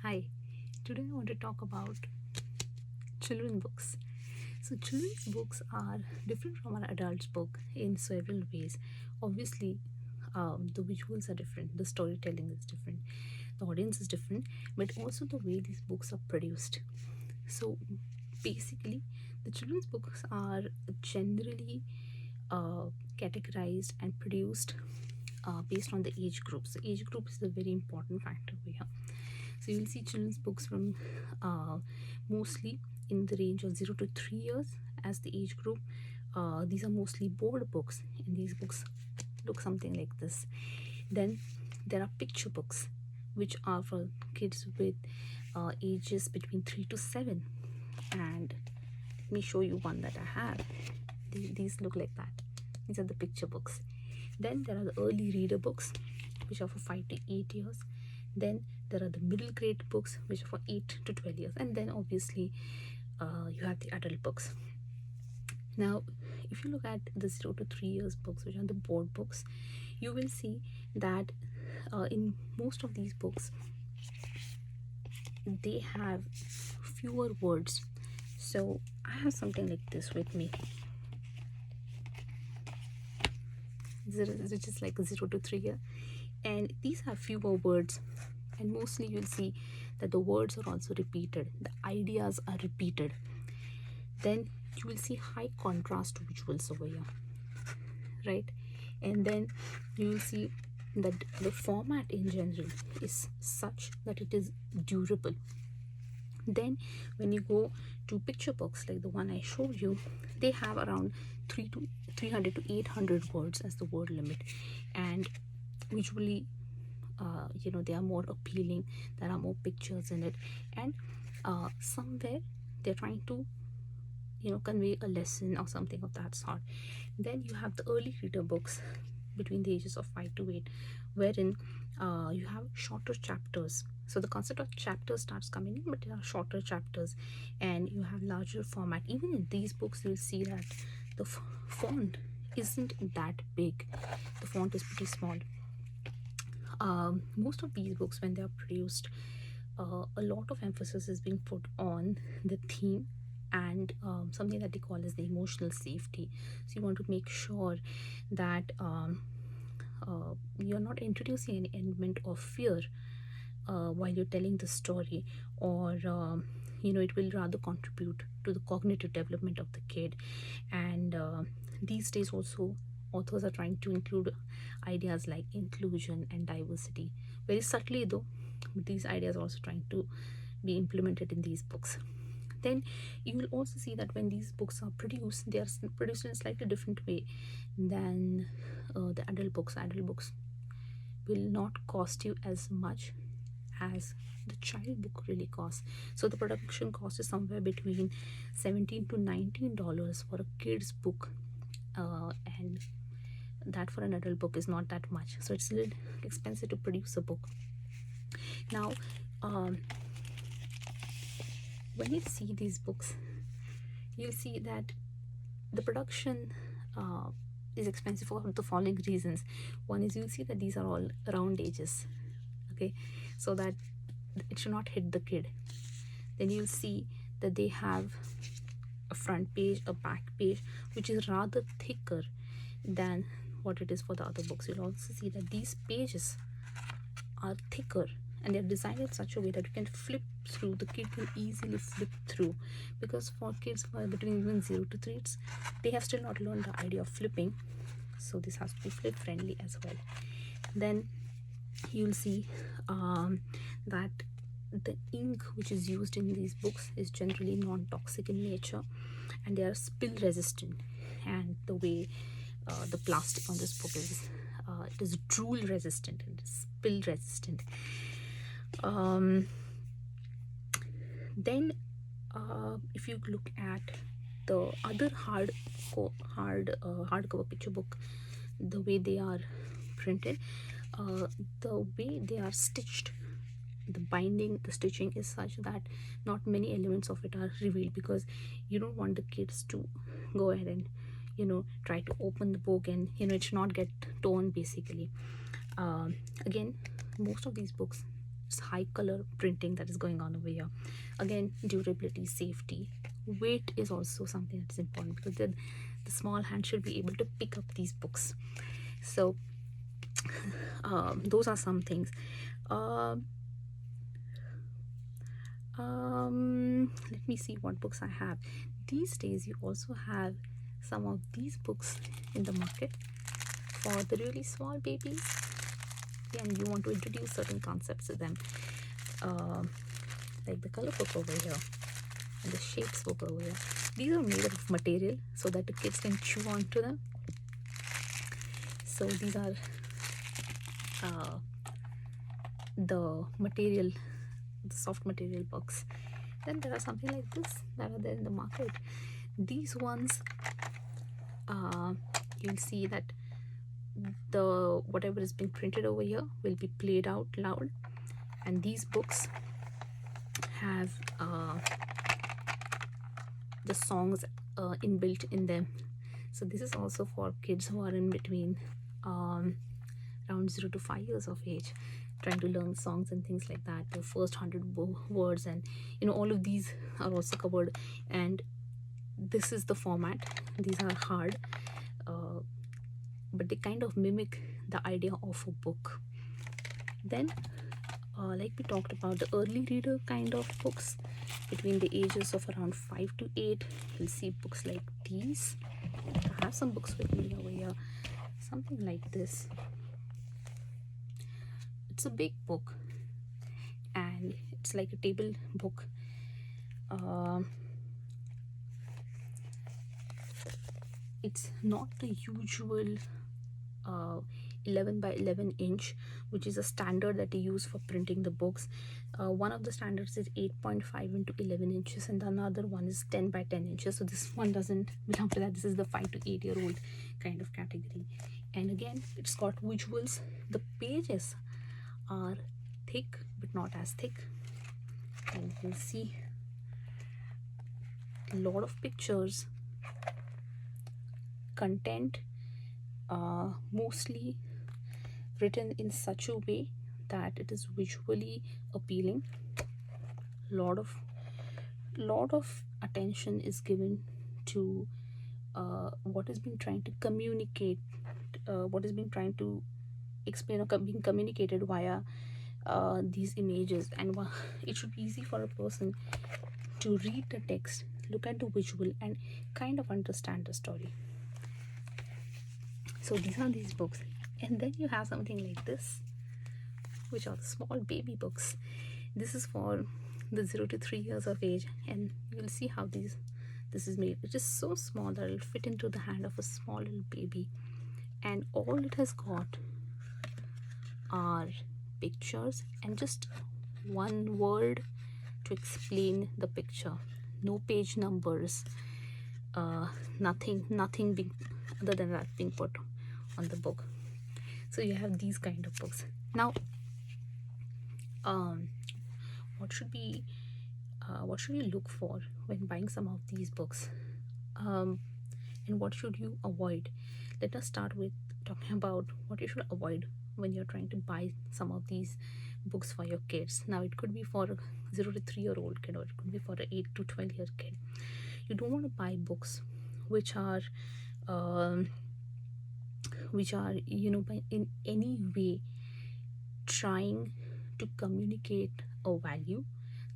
Hi, today I want to talk about children's books. So, children's books are different from an adult's book in several ways. Obviously, the visuals are different, the storytelling is different, the audience is different, but also the way these books are produced. So, basically, the children's books are generally categorized and produced based on the age group. So, age group is a very important factor over here. So you will see children's books from mostly in the range of 0 to 3 years as the age group. These are mostly board books, and these books look something like this. Then there are picture books, which are for kids with ages between 3 to 7. And let me show you one that I have. These look like that. These are the picture books. Then there are the early reader books, which are for 5 to 8 years. Then there are the middle grade books, which are for 8 to 12 years. And then obviously you have the adult books. Now, if you look at the 0 to 3 years books, which are the board books, you will see that in most of these books, they have fewer words. So I have something like this with me, which is like a 0 to 3 year, and these have fewer words, and mostly you'll see that the words are also repeated, the ideas are repeated. Then you will see high contrast visuals over here, right? And then you will see that the format in general is such that it is durable. Then when you go to picture books like the one I showed you, they have around 300 to 800 words as the word limit, and visually they are more appealing, there are more pictures in it, and somewhere they're trying to convey a lesson or something of that sort. Then you have the early reader books between the ages of 5 to 8, wherein you have shorter chapters. So the concept of chapters starts coming in, but there are shorter chapters, and you have larger format. Even in these books, you'll see that the font isn't that big. The font is pretty small. Most of these books, when they are produced, a lot of emphasis is being put on the theme and something that they call as the emotional safety. So you want to make sure that you're not introducing any element of fear while you're telling the story, or it will rather contribute to the cognitive development of the kid. And these days also, authors are trying to include ideas like inclusion and diversity, very subtly though, but these ideas are also trying to be implemented in these books. Then you will also see that when these books are produced, they are produced in a slightly different way than the adult books. Adult books will not cost you as much as the child book really costs. So the production cost is somewhere between $17 to $19 for a kid's book, and that for an adult book is not that much. So it's a little expensive to produce a book. Now when you see these books, you see that the production is expensive for the following reasons. One is, you'll see that these are all round ages, okay, so that it should not hit the kid. Then you'll see that they have a front page, a back page, which is rather thicker than what it is for the other books. You'll also see that these pages are thicker, and they're designed in such a way that you can flip through. The kid can easily flip through, because for kids between even 0 to 3, they have still not learned the idea of flipping, so this has to be flip friendly as well. Then you'll see that the ink which is used in these books is generally non-toxic in nature, and they are spill resistant. And the way the plastic on this book is, it is drool resistant and spill resistant. Then if you look at the other hardcover picture book, the way they are printed, the way they are stitched, the binding, the stitching is such that not many elements of it are revealed, because you don't want the kids to go ahead and try to open the book and it should not get torn basically. Again, most of these books it's high color printing that is going on over here. Again, durability, safety, weight is also something that's important, because the small hand should be able to pick up these books. So those are some things. Let me see what books I have. These days you also have some of these books in the market for the really small babies, and you want to introduce certain concepts to them, like the color book over here and the shapes book over here. These are made of material so that the kids can chew onto them. So these are the material, the soft material books. Then there are something like this that are there in the market. These ones, you'll see that the whatever is being printed over here will be played out loud, and these books have the songs inbuilt in them. So this is also for kids who are in between around 0 to 5 years of age, trying to learn songs and things like that, the first 100 words, and all of these are also covered. And this is the format. These are hard, but they kind of mimic the idea of a book. Then like we talked about, the early reader kind of books between the ages of around 5 to 8, you'll see books like these. I have some books with me over here, something like this. It's a big book and it's like a table book. It's not the usual 11 by 11 inch, which is a standard that they use for printing the books. One of the standards is 8.5 into 11 inches, and another one is 10 by 10 inches. So this one doesn't belong to that. This is the 5 to 8 year old kind of category. And again, it's got visuals. The pages are thick but not as thick, and you can see a lot of pictures, content, mostly written in such a way that it is visually appealing. Lot of attention is given to what is being trying to communicate, what is being trying to explain or being communicated via these images. And it should be easy for a person to read the text, look at the visual, and kind of understand the story. So these are these books. And then you have something like this, which are the small baby books. This is for the 0 to 3 years of age, and you'll see how this is made. It is so small that it'll fit into the hand of a small little baby, and all it has got are pictures and just one word to explain the picture. No page numbers, nothing being other than that being put on the book. So you have these kind of books. Now what should you look for when buying some of these books, and what should you avoid? Let us start with talking about what you should avoid when you're trying to buy some of these books for your kids. Now it could be for a 0 to 3 year old kid, or it could be for an 8 to 12 year kid. You don't want to buy books which are in any way trying to communicate a value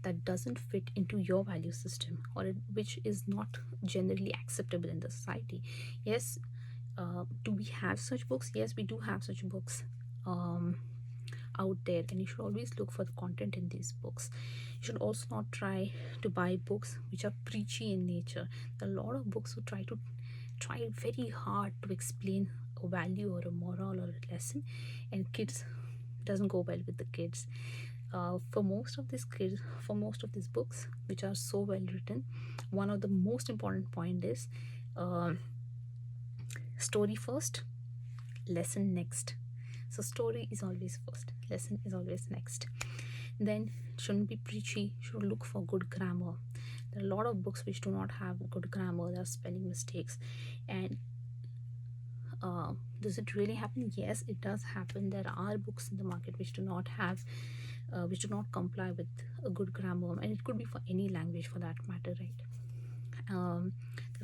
that doesn't fit into your value system, or which is not generally acceptable in the society. Yes, do we have such books? Yes, we do have such books out there, and you should always look for the content in these books. You should also not try to buy books which are preachy in nature. There are a lot of books who try very hard to explain a value or a moral or a lesson, and kids doesn't go well with the kids. For most of these books which are so well written, one of the most important point is story first, lesson next. So story is always first, lesson is always next. Then it shouldn't be preachy, should look for good grammar. There are a lot of books which do not have good grammar. There are spelling mistakes. And does it really happen? Yes, it does happen. There are books in the market which do not have which do not comply with a good grammar, and it could be for any language for that matter, right? There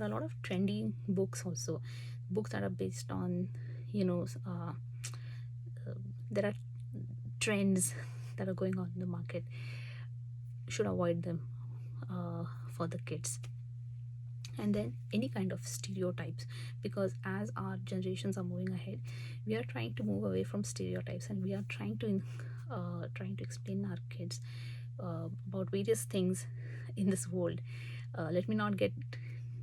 are a lot of trendy books also, books that are based on, there are trends that are going on in the market. Should avoid them for the kids. And then any kind of stereotypes, because as our generations are moving ahead, we are trying to move away from stereotypes, and we are trying to explain our kids about various things in this world. Let me not get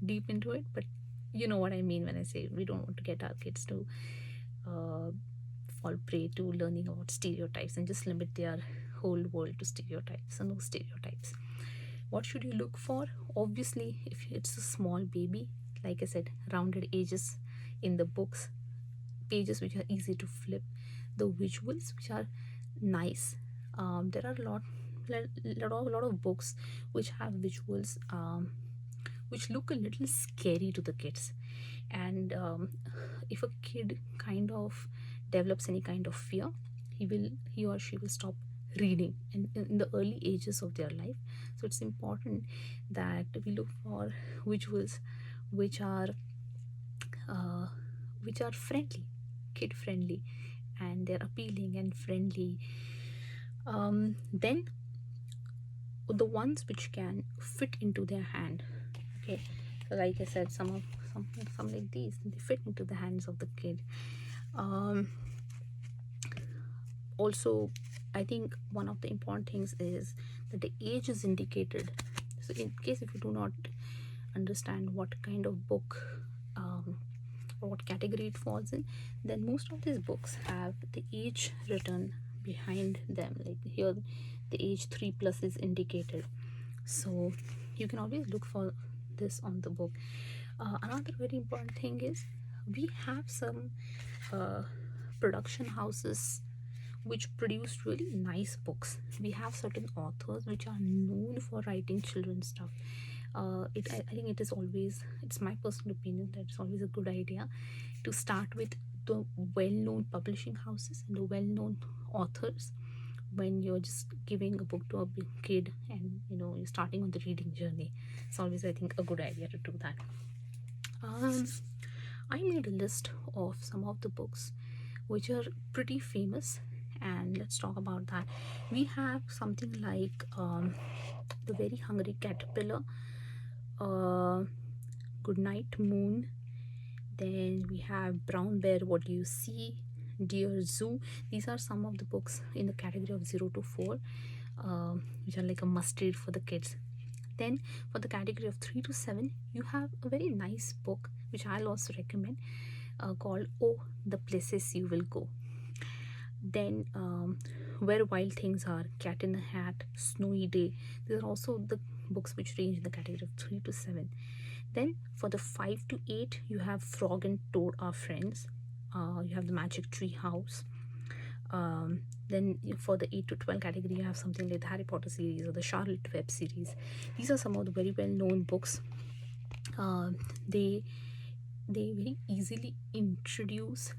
deep into it, but you know what I mean when I say we don't want to get our kids to fall prey to learning about stereotypes and just limit their whole world to stereotypes. So no stereotypes. What should you look for? Obviously, if it's a small baby, like I said, rounded edges in the books, pages which are easy to flip, the visuals which are nice. There are a lot of books which have visuals which look a little scary to the kids, and if a kid kind of develops any kind of fear, he or she will stop reading in the early ages of their life. So it's important that we look for visuals which are friendly, kid friendly, and they're appealing and friendly. Then the ones which can fit into their hand. Okay, so like I said, some like these, they fit into the hands of the kid. Also, I think one of the important things is that the age is indicated. So in case if you do not understand what kind of book or what category it falls in, then most of these books have the age written behind them. Like here, the age 3+ is indicated, so you can always look for this on the book. Another very important thing is we have some production houses which produce really nice books. We have certain authors which are known for writing children's stuff. I think it's my personal opinion that it's always a good idea to start with the well-known publishing houses and the well-known authors when you're just giving a book to a big kid, and you're starting on the reading journey. It's always, I think, a good idea to do that. I made a list of some of the books which are pretty famous, and let's talk about that. We have something like The Very Hungry Caterpillar, Goodnight Moon. Then we have Brown Bear, What Do You See, Dear Zoo. These are some of the books in the category of 0 to 4, which are like a must read for the kids. Then for the category of 3 to 7, you have a very nice book which I'll also recommend, called Oh, the Places You Will Go. Then Where Wild Things Are, Cat in the Hat, Snowy Day. These are also the books which range in the category of 3 to 7. Then for the 5 to 8, you have Frog and Toad Are Friends. You have The Magic Tree House. Then for the 8 to 12 category, you have something like the Harry Potter series or the Charlotte Web series. These are some of the very well-known books. They very easily introduce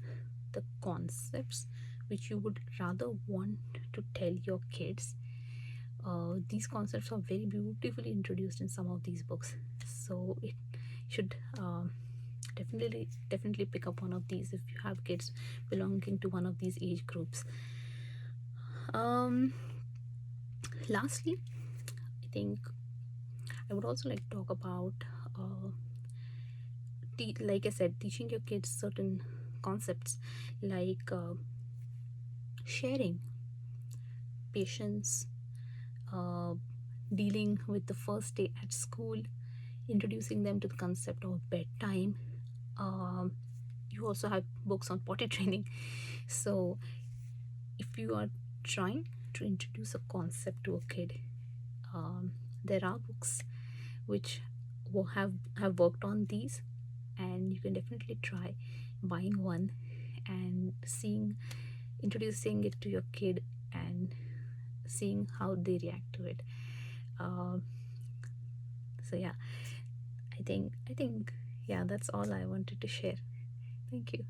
the concepts which you would rather want to tell your kids. These concepts are very beautifully introduced in some of these books, so it should definitely pick up one of these if you have kids belonging to one of these age groups. Lastly, I think I would also like to talk about like I said, teaching your kids certain concepts like sharing, patience, dealing with the first day at school, introducing them to the concept of bedtime. You also have books on potty training. So if you are trying to introduce a concept to a kid, there are books which have worked on these, and you can definitely try buying one and introducing it to your kid and seeing how they react to it. So yeah, I think yeah, that's all I wanted to share. Thank you.